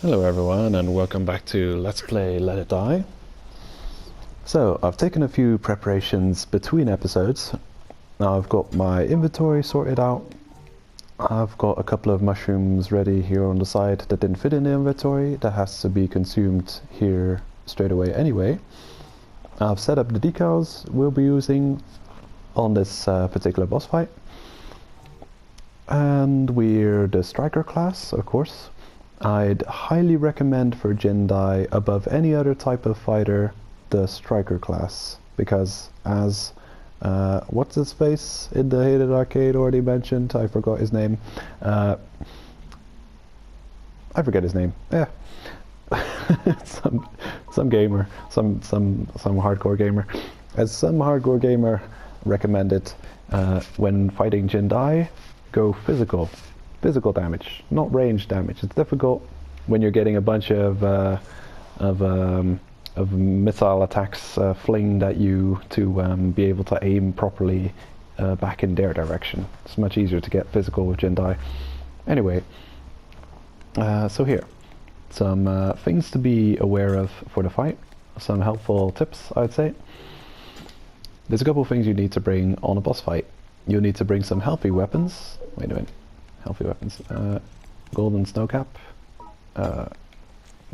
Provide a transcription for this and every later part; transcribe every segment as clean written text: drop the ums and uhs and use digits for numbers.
Hello everyone and welcome back to Let's Play Let It Die. So, I've taken a few preparations between episodes. Now I've got my inventory sorted out. I've got a couple of mushrooms ready here on the side that didn't fit in the inventory, that has to be consumed here straight away anyway. I've set up the decals we'll be using on this particular boss fight. And we're the striker class, of course. I'd highly recommend for Jin-Die above any other type of fighter the striker class, because as what's his face in the Hated Arcade already mentioned, I forgot his name. I forget his name. Yeah, some gamer, some hardcore gamer. As some hardcore gamer recommended, when fighting Jin-Die, go physical. Physical damage, not range damage. It's difficult when you're getting a bunch of missile attacks flinged at you to be able to aim properly back in their direction. It's much easier to get physical with Jin-Die. Anyway, so here, some things to be aware of for the fight. Some helpful tips, I'd say. There's a couple of things you need to bring on a boss fight. You'll need to bring some healthy weapons. Wait a minute. Healthy weapons. Golden snowcap.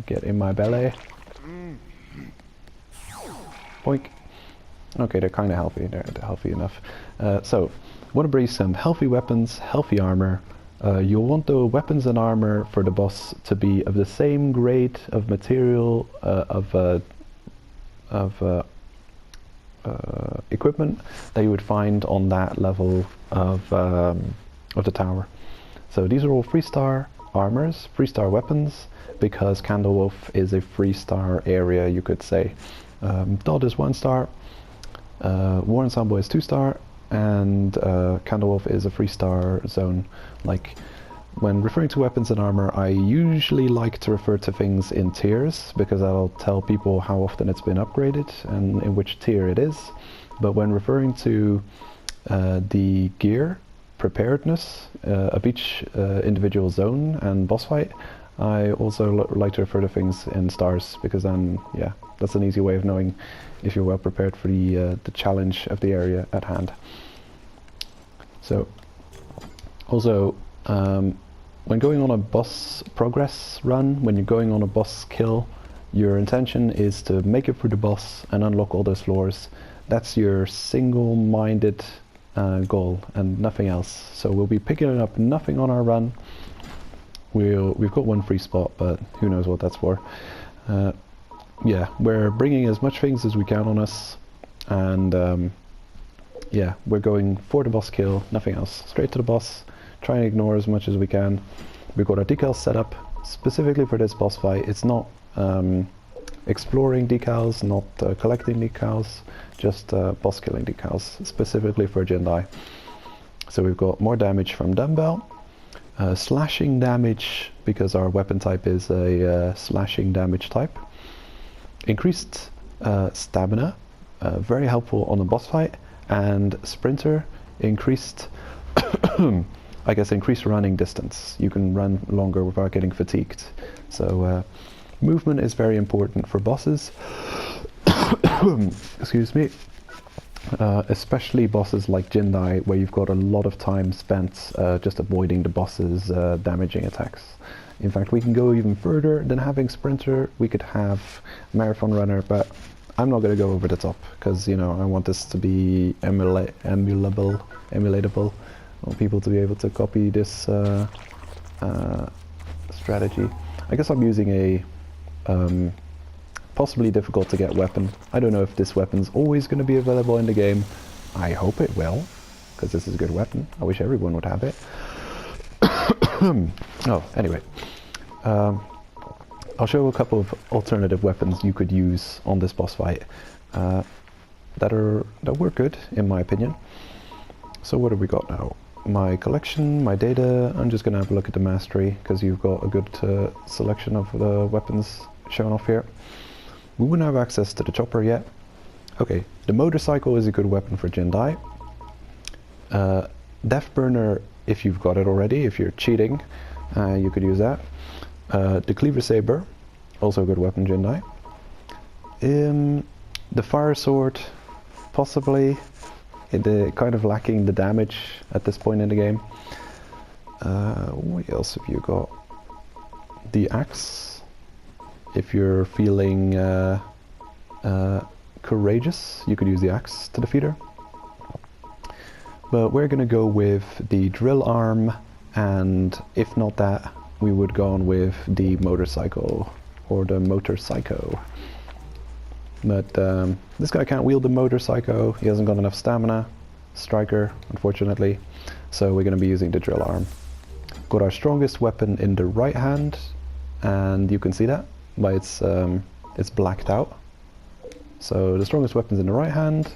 Get in my belly. Boink. Okay, they're kind of healthy. They're healthy enough. So, want to bring some healthy weapons, healthy armor. You'll want the weapons and armor for the boss to be of the same grade of material of equipment that you would find on that level of the tower. So these are all 3-star armors, 3-star weapons, because Candlewolf is a 3-star area, you could say. Dodd is 1-star, War Ensemble is 2-star, and Candlewolf is a 3-star zone. Like, when referring to weapons and armor, I usually like to refer to things in tiers, because that'll tell people how often it's been upgraded and in which tier it is. But when referring to the gear preparedness of each individual zone and boss fight, I also like to refer to things in stars, because then, yeah, that's an easy way of knowing if you're well prepared for the challenge of the area at hand. So, also, when going on a boss progress run, when you're going on a boss kill, your intention is to make it through the boss and unlock all those floors. That's your single-minded goal and nothing else. So we'll be picking up nothing on our run. We've got one free spot, but who knows what that's for. Yeah, we're bringing as much things as we can on us, and yeah, we're going for the boss kill, nothing else. Straight to the boss, try and ignore as much as we can. We've got our decals set up specifically for this boss fight. It's not exploring decals, not collecting decals, just boss killing decals, specifically for Jin-Die. So we've got more damage from dumbbell, slashing damage, because our weapon type is a slashing damage type, increased stamina, very helpful on the boss fight, and sprinter, increased I guess increased running distance. You can run longer without getting fatigued. So movement is very important for bosses. Excuse me. Especially bosses like Jin-Die, where you've got a lot of time spent just avoiding the boss's damaging attacks. In fact, we can go even further than having sprinter. We could have marathon runner, but I'm not going to go over the top, because, you know, I want this to be emulatable. I want people to be able to copy this strategy. I guess I'm using a possibly difficult to get weapon. I don't know if this weapon's always going to be available in the game. I hope it will, because this is a good weapon. I wish everyone would have it. Oh, anyway. I'll show a couple of alternative weapons you could use on this boss fight that work good, in my opinion. So what have we got now? My collection, my data. I'm just going to have a look at the mastery, because you've got a good selection of the weapons shown off here. We wouldn't have access to the chopper yet. Okay, the motorcycle is a good weapon for Jin-Die. Death Burner, if you've got it already, if you're cheating, you could use that. The Cleaver Saber, also a good weapon, JinDie. The Fire Sword, possibly. Kind of lacking the damage at this point in the game. What else have you got? The Axe, if you're feeling courageous, you could use the Axe to defeat her. But we're gonna go with the Drill Arm, and if not that, we would go on with the Motorcycle, or the Motor Psycho. But this guy can't wield the Motor Psycho, he hasn't got enough stamina, Striker, unfortunately, so we're going to be using the Drill Arm. Got our strongest weapon in the right hand, and you can see that by it's blacked out. So the strongest weapon's in the right hand,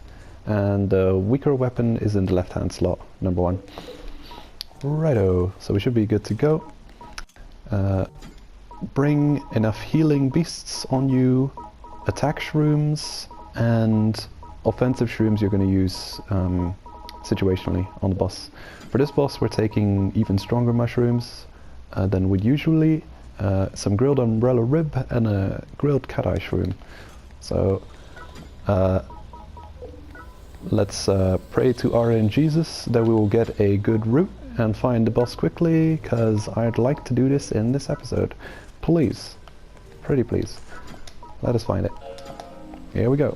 and the weaker weapon is in the left hand slot, number 1. Righto, so we should be good to go. Bring enough healing beasts on you, attack shrooms, and offensive shrooms you're going to use situationally on the boss. For this boss we're taking even stronger mushrooms than we'd usually, some grilled umbrella rib and a grilled cat-eye shroom. So let's pray to RN Jesus that we will get a good route and find the boss quickly, because I'd like to do this in this episode. Please, pretty please, let us find it. Here we go.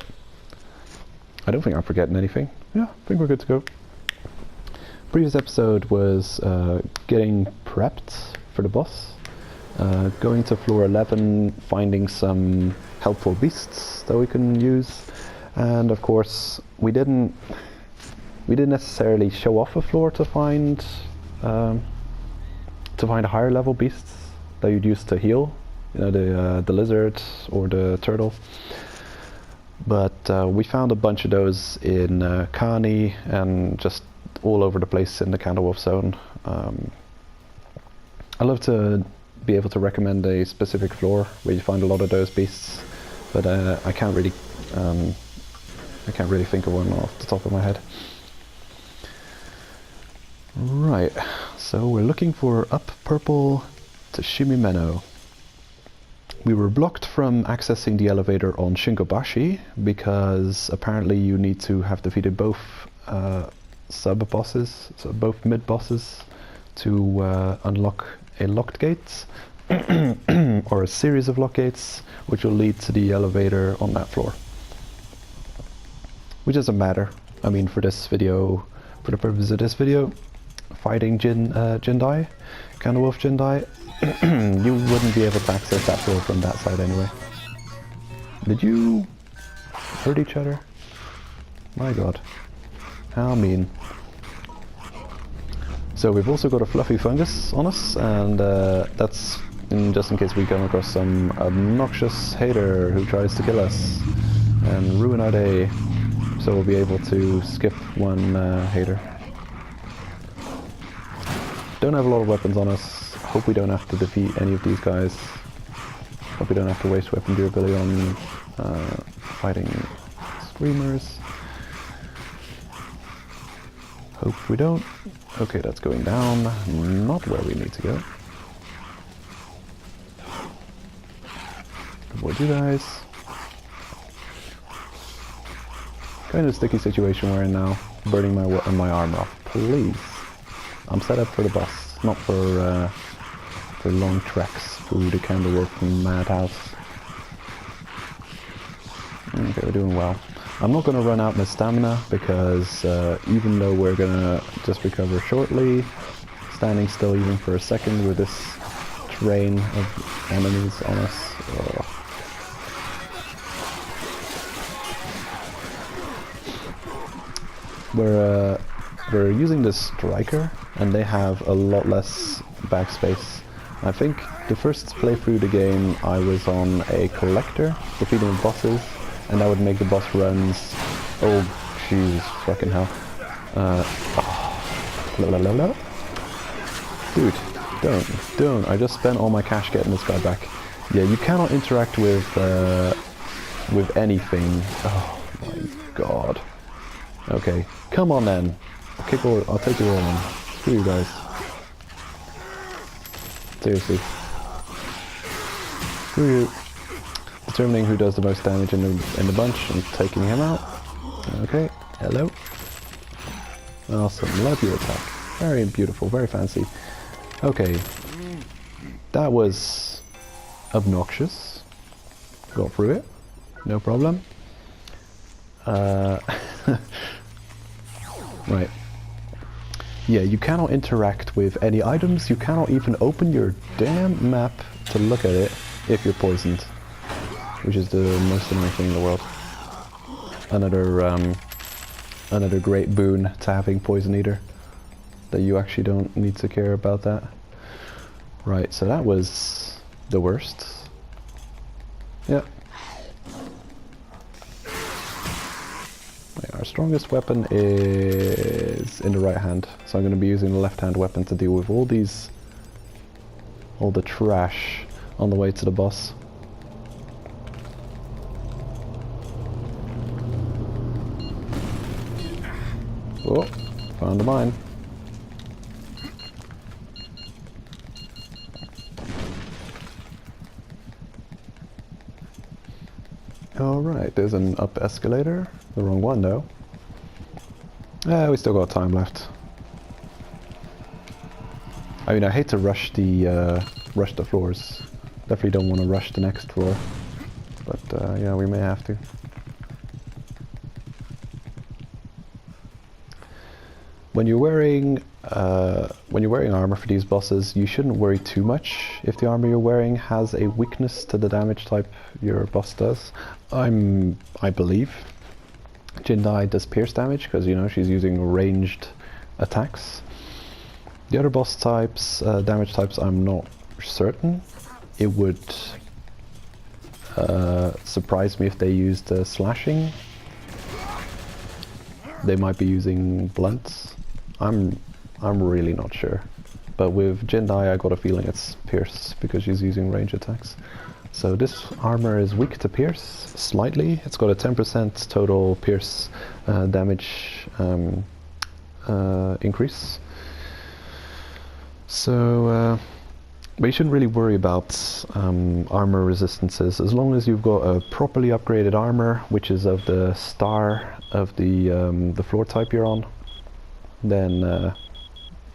I don't think I'm forgetting anything. Yeah, I think we're good to go. Previous episode was getting prepped for the boss. Going to floor 11, finding some helpful beasts that we can use. And of course, we didn't necessarily show off a floor to find higher level beasts that you'd use to heal. You know, the lizard or the turtle. But we found a bunch of those in Kani and just all over the place in the Candlewolf zone. I love to be able to recommend a specific floor where you find a lot of those beasts, but I can't really think of one off the top of my head. Right, so we're looking for up purple to Shimimeno. We were blocked from accessing the elevator on Shinkobashi because apparently you need to have defeated both sub-bosses, so both mid-bosses, to unlock a locked gate, or a series of lock gates, which will lead to the elevator on that floor. Which doesn't matter. I mean, for this video, for the purpose of this video, fighting JinDie, Candlewolf JinDie, you wouldn't be able to access that floor from that side anyway. Did you hurt each other? My god. How mean. So we've also got a fluffy fungus on us, and that's just in case we come across some obnoxious hater who tries to kill us and ruin our day. So we'll be able to skip one hater. Don't have a lot of weapons on us. Hope we don't have to defeat any of these guys. Hope we don't have to waste weapon durability on fighting screamers. Hope we don't. Okay, that's going down. Not where we need to go. Avoid you guys. Kind of a sticky situation we're in now. Burning my armor off. Please. I'm set up for the boss, not for long treks through the Candlewolf madhouse. Okay, we're doing well. I'm not going to run out my stamina because even though we're going to just recover shortly, standing still even for a second with this train of enemies on us. We're using this striker, and they have a lot less backspace. I think the first playthrough of the game I was on a collector, defeating bosses, and that would make the boss runs. Oh, jeez, fucking hell. Dude, don't. I just spent all my cash getting this guy back. Yeah, you cannot interact with anything. Oh my god. Okay, come on then. I'll take you all on. Screw you guys. Seriously. Screw you. Determining who does the most damage in the bunch and taking him out. Okay, hello. Awesome, love your attack. Very beautiful, very fancy. Okay, that was obnoxious. Got through it, no problem. Right. Yeah, you cannot interact with any items. You cannot even open your damn map to look at it if you're poisoned, which is the most annoying thing in the world. Another great boon to having Poison Eater, that you actually don't need to care about that. Right, so that was the worst. Yeah. Right, our strongest weapon is in the right hand, so I'm going to be using the left hand weapon to deal with all the trash on the way to the boss. Oh, found a mine. Alright, there's an up escalator. The wrong one though. We still got time left. I mean, I hate to rush the floors. Definitely don't want to rush the next floor. But yeah, we may have to. When you're wearing armor for these bosses, you shouldn't worry too much if the armor you're wearing has a weakness to the damage type your boss does. I believe JinDie does pierce damage because, you know, she's using ranged attacks. The other boss types, damage types, I'm not certain. It would surprise me if they used slashing. They might be using blunts. I'm really not sure. But with JinDie I got a feeling it's pierce because she's using range attacks. So this armor is weak to pierce, slightly. It's got a 10% total pierce damage increase. So, but you shouldn't really worry about armor resistances. As long as you've got a properly upgraded armor, which is of the star of the floor type you're on, then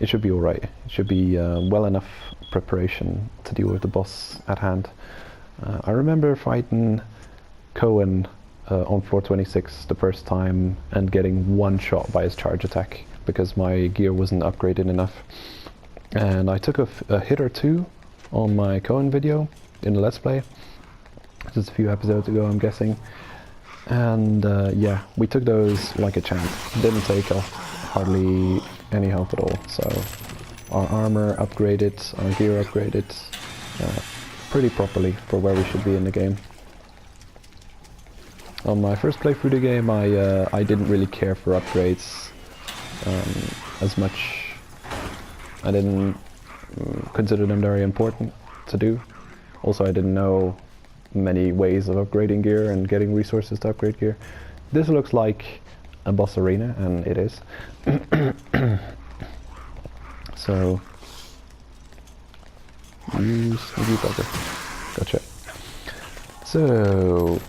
it should be alright. It should be well enough preparation to deal with the boss at hand. I remember fighting Cohen on floor 26 the first time and getting one shot by his charge attack because my gear wasn't upgraded enough. And I took a hit or two on my Cohen video in the Let's Play, just a few episodes ago I'm guessing. And yeah, we took those like a champ. Didn't take off hardly any health at all. So our armor upgraded, our gear upgraded pretty properly for where we should be in the game. On my first playthrough the game, I didn't really care for upgrades as much. I didn't consider them very important to do. Also, I didn't know many ways of upgrading gear and getting resources to upgrade gear. This looks like a boss arena, and it is. So, you sneaky bugger. Gotcha. So,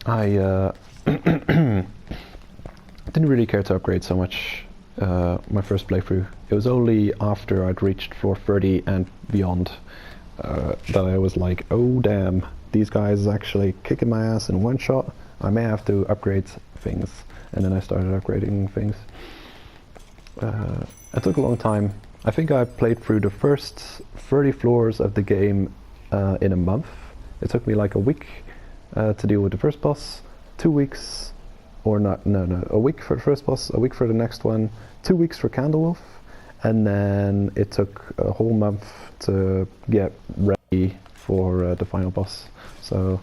I didn't really care to upgrade so much my first playthrough. It was only after I'd reached floor 30 and beyond that I was like, oh damn, these guys actually kicking my ass in one shot. I may have to upgrade things. And then I started upgrading things. It took a long time. I think I played through the first 30 floors of the game in a month. It took me like a week to deal with the first boss, 2 weeks, or not, no, a week for the first boss, a week for the next one, 2 weeks for Candlewolf, and then it took a whole month to get ready for the final boss. So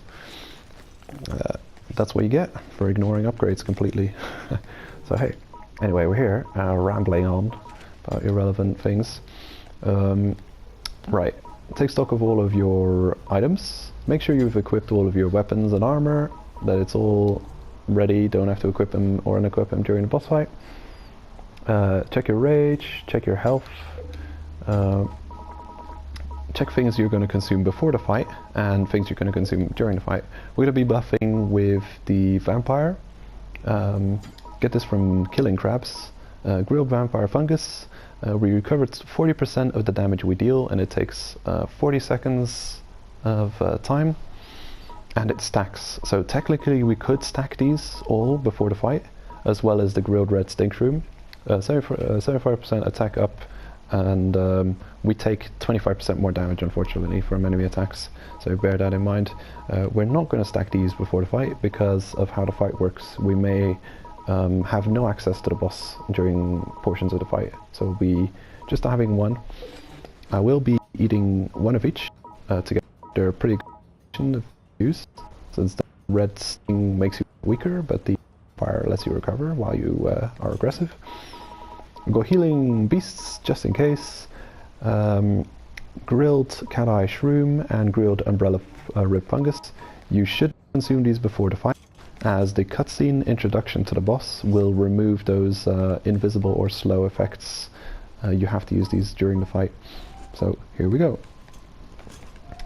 that's what you get for ignoring upgrades completely. So hey, anyway, we're here rambling on about irrelevant things. Right, take stock of all of your items. Make sure you've equipped all of your weapons and armor, that it's all ready, don't have to equip them or unequip them during the boss fight. Check your rage, check your health, check things you're going to consume before the fight and things you're going to consume during the fight. We're going to be buffing with the vampire. Get this from killing crabs. Grilled vampire fungus. We recover 40% of the damage we deal, and it takes 40 seconds of time, and it stacks. So technically we could stack these all before the fight, as well as the grilled red stink shroom. 75% attack up, and we take 25% more damage, unfortunately, from enemy attacks. So bear that in mind. We're not going to stack these before the fight because of how the fight works. We may have no access to the boss during portions of the fight, so we'll be just having one. I will be eating one of each to get their pretty good use, since the red sting makes you weaker, but the fire lets you recover while you are aggressive. We'll go healing beasts just in case. Grilled cat-eye shroom and grilled umbrella rib fungus. You should consume these before the fight, as the cutscene introduction to the boss will remove those invisible or slow effects. You have to use these during the fight. So here we go.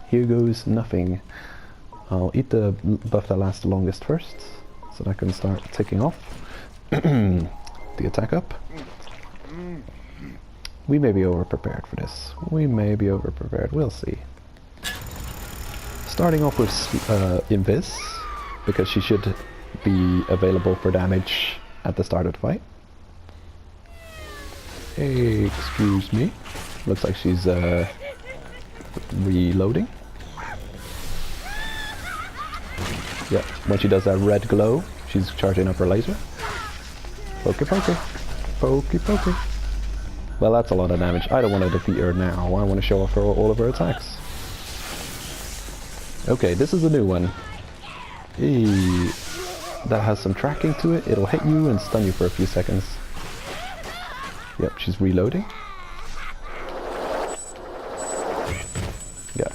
Here goes nothing. I'll eat the buff that lasts the longest first, so that I can start ticking off. The attack up. We may be over-prepared for this. We may be over-prepared, we'll see. Starting off with invis, because she should be available for damage at the start of the fight. Hey, excuse me. Looks like she's reloading. Yeah, when she does that red glow, she's charging up her laser. Pokey pokey. Pokey pokey. Well, that's a lot of damage. I don't want to defeat her now. I want to show off all of her attacks. Okay, this is a new one. Hey, that has some tracking to it. It'll hit you and stun you for a few seconds. Yep, she's reloading. Yeah.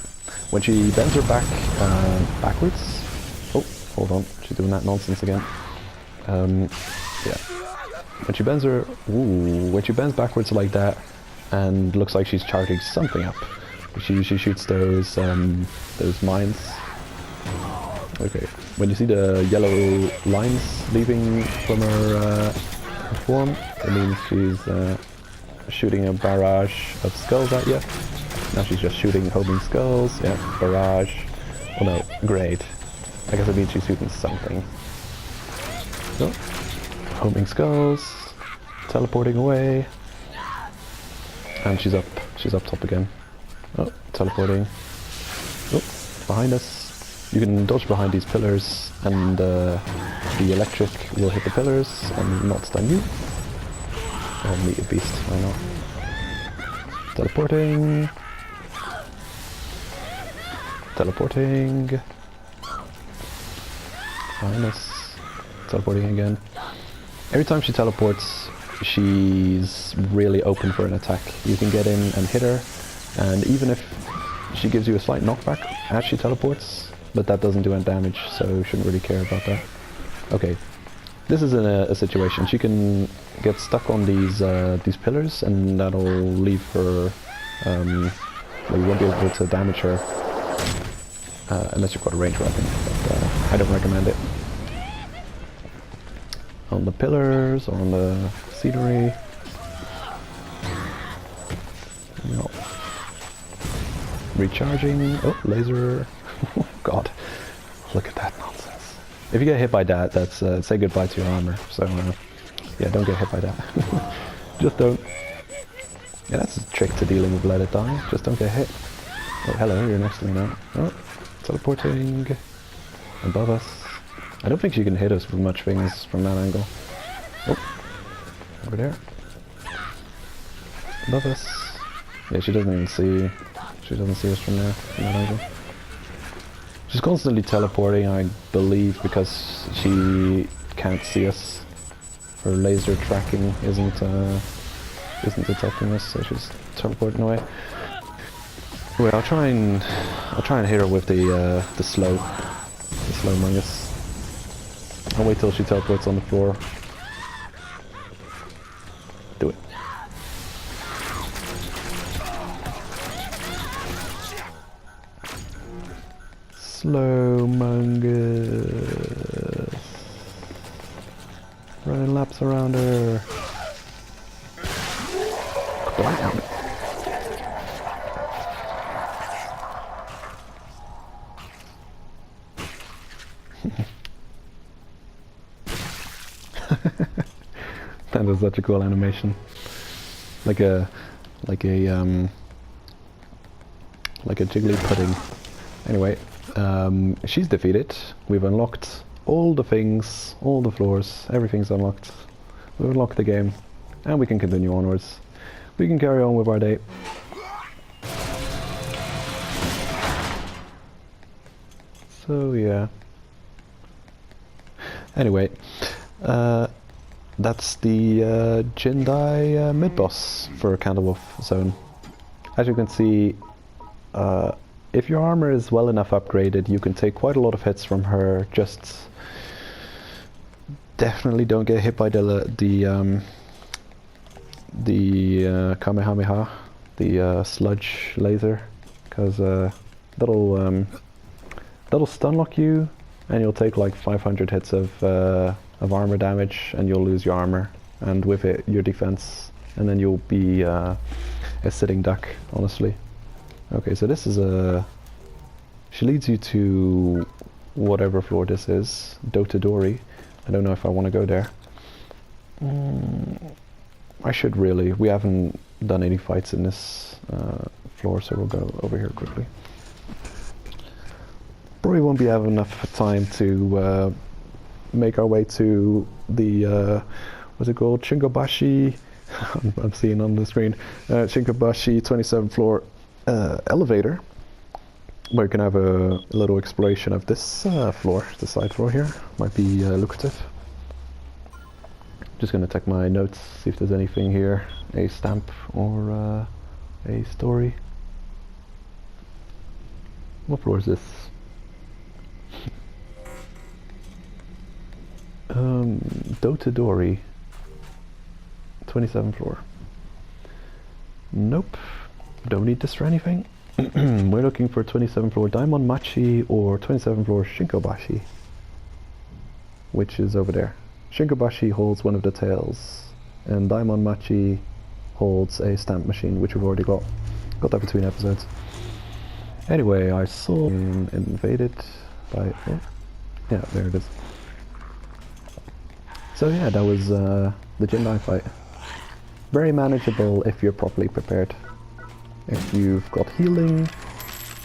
When she bends her back backwards... Oh, hold on. She's doing that nonsense again. Yeah. When she bends her... Ooh, when she bends backwards like that and looks like she's charging something up, she shoots those mines. Okay, when you see the yellow lines leaving from her form, it means she's shooting a barrage of skulls at you. Now she's just shooting homing skulls. Yeah, barrage. Oh no, great. I guess it means she's shooting something. So, homing skulls, teleporting away, and she's up top again. Oh, teleporting. Oh, behind us. You can dodge behind these pillars, and the electric will hit the pillars and not stun you. Oh, meet a beast, why not? Teleporting. Teleporting. Behind us. Teleporting again. Every time she teleports, she's really open for an attack. You can get in and hit her, and even if she gives you a slight knockback as she teleports, but that doesn't do any damage, so you shouldn't really care about that. Okay, this is in a situation. She can get stuck on these pillars, and that'll leave her... well, you won't be able to damage her unless you've got a ranged weapon, but I don't recommend it. On the pillars, on the scenery. No. Recharging. Oh, laser. God, look at that nonsense. If you get hit by that, that's say goodbye to your armor. So yeah, don't get hit by that. Just don't. Yeah, that's a trick to dealing with let it die. Just don't get hit. Oh, hello, you're next to me now. Oh, teleporting above us. I don't think she can hit us with much things from that angle. Oh, over there. Above us. Yeah, she doesn't even see. She doesn't see us from there, from that angle. She's constantly teleporting, I believe, because she can't see us. Her laser tracking isn't detecting us, so she's teleporting away. Anyway, I'll try and hit her with the slow mungus. I'll wait till she teleports on the floor. Do it. Slow mongoose. Running laps around her. Blam. That is such a cool animation. Like a jiggly pudding. Anyway, she's defeated. We've unlocked all the things, all the floors, everything's unlocked. We've unlocked the game, and we can continue onwards. We can carry on with our day. So yeah. Anyway, that's the JinDie mid-boss for Candlewolf Zone. As you can see, if your armor is well enough upgraded, you can take quite a lot of hits from her. Just definitely don't get hit by the Kamehameha, the sludge laser, because that'll stun lock you, and you'll take like 500 hits of armor damage, and you'll lose your armor, and with it your defense, and then you'll be a sitting duck, honestly. Okay, so this is she leads you to whatever floor this is, Dotadori. I don't know if I want to go there. I should really. We haven't done any fights in this floor, so we'll go over here quickly. Probably won't be having enough time to make our way to the what's it called, Shinkobashi. I'm seeing on the screen, Shinkobashi 27th floor elevator, where you can have a little exploration of this floor, the side floor here. Might be lucrative. Just gonna check my notes, see if there's anything here, a stamp or a story. What floor is this? Dotadori, 27th floor. Nope, don't need this for anything. We're looking for 27th floor Daimon Machi or 27th floor Shinkobashi, which is over there. Shinkobashi holds one of the tails, and Daimon Machi holds a stamp machine, which we've already got. Got that between episodes. Anyway, I saw invaded by... Oh, yeah, there it is. So yeah, that was the JinDie fight. Very manageable if you're properly prepared. If you've got healing,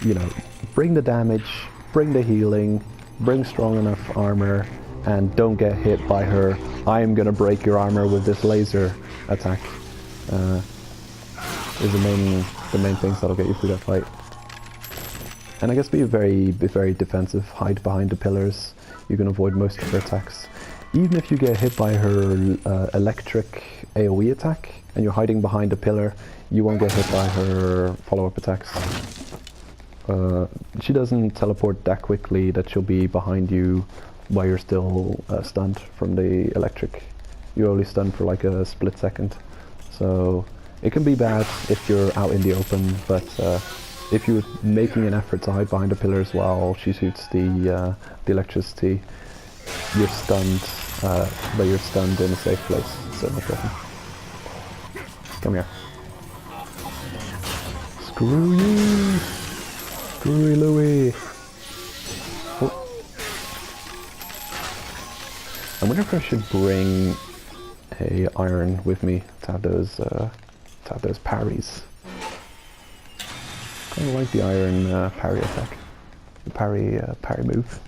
you know, bring the damage, bring the healing, bring strong enough armor, and don't get hit by her "I am gonna break your armor with this laser" attack. Is the main things that'll get you through that fight. And I guess be very defensive, hide behind the pillars. You can avoid most of her attacks. Even if you get hit by her electric AoE attack and you're hiding behind a pillar, you won't get hit by her follow-up attacks. She doesn't teleport that quickly that she'll be behind you while you're still stunned from the electric. You're only stunned for like a split second. So it can be bad if you're out in the open, but if you're making an effort to hide behind the pillars while she shoots the electricity, you're stunned, but you're stunned in a safe place, so no problem. Come here. Screw you! Screwy Louie! Oh. I wonder if I should bring a iron with me to have those parries. Kind of like the iron parry attack, the parry move.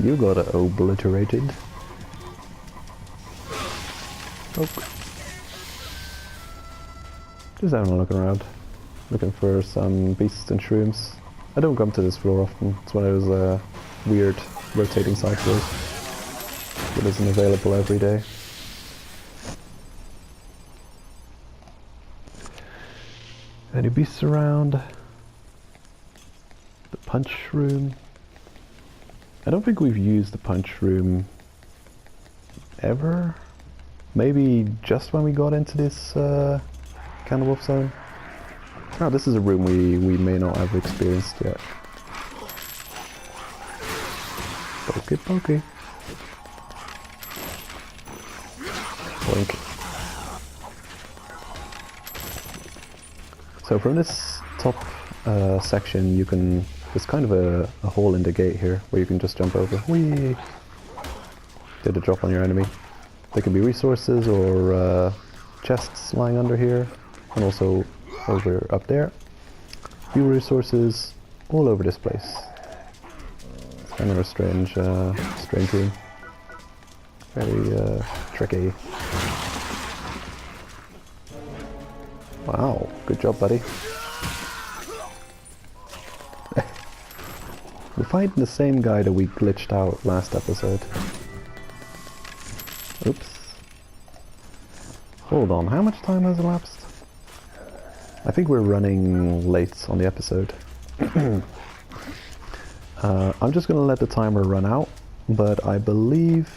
You got obliterated. Oh. Just having a look around, looking for some beasts and shrooms. I don't come to this floor often. It's one of those weird rotating side floors that isn't available every day. Any beasts around? The punch room. I don't think we've used the punch room ever. Maybe just when we got into this Candle Wolf zone. Oh, this is a room we may not have experienced yet. Pokey pokey. Boink. So from this top section you can, there's kind of a hole in the gate here where you can just jump over. Whee! Did a drop on your enemy. There can be resources or chests lying under here, and also over up there. Few resources all over this place. It's kind of a strange room. Very tricky. Wow, good job, buddy. We're fighting the same guy that we glitched out last episode. Oops. Hold on, how much time has elapsed? I think we're running late on the episode. I'm just gonna let the timer run out, but I believe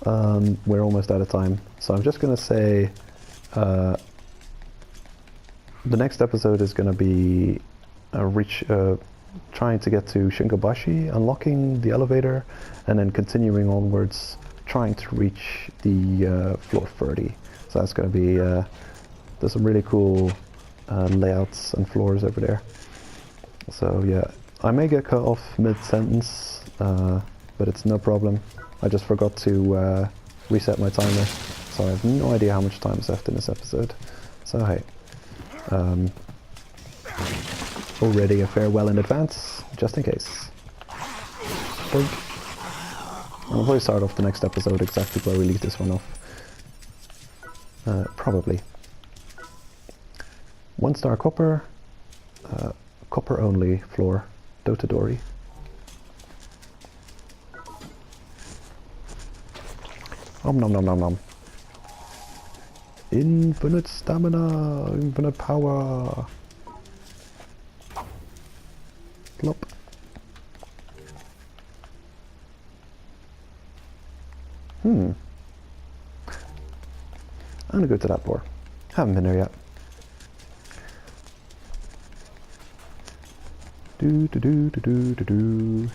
we're almost out of time. So I'm just gonna say the next episode is gonna be trying to get to Shinkobashi, unlocking the elevator, and then continuing onwards, trying to reach the floor 30. So that's going to be, there's some really cool layouts and floors over there. So yeah, I may get cut off mid-sentence, but it's no problem. I just forgot to reset my timer, so I have no idea how much time is left in this episode. So hey, already a farewell in advance, just in case. Boink. I'll probably start off the next episode exactly where we leave this one off. Probably. 1-star copper, copper only floor, Dotadori. Nom nom nom nom nom. Infinite stamina, infinite power. Plop. I'm gonna go to that floor. Haven't been there yet. Do do do do do do do.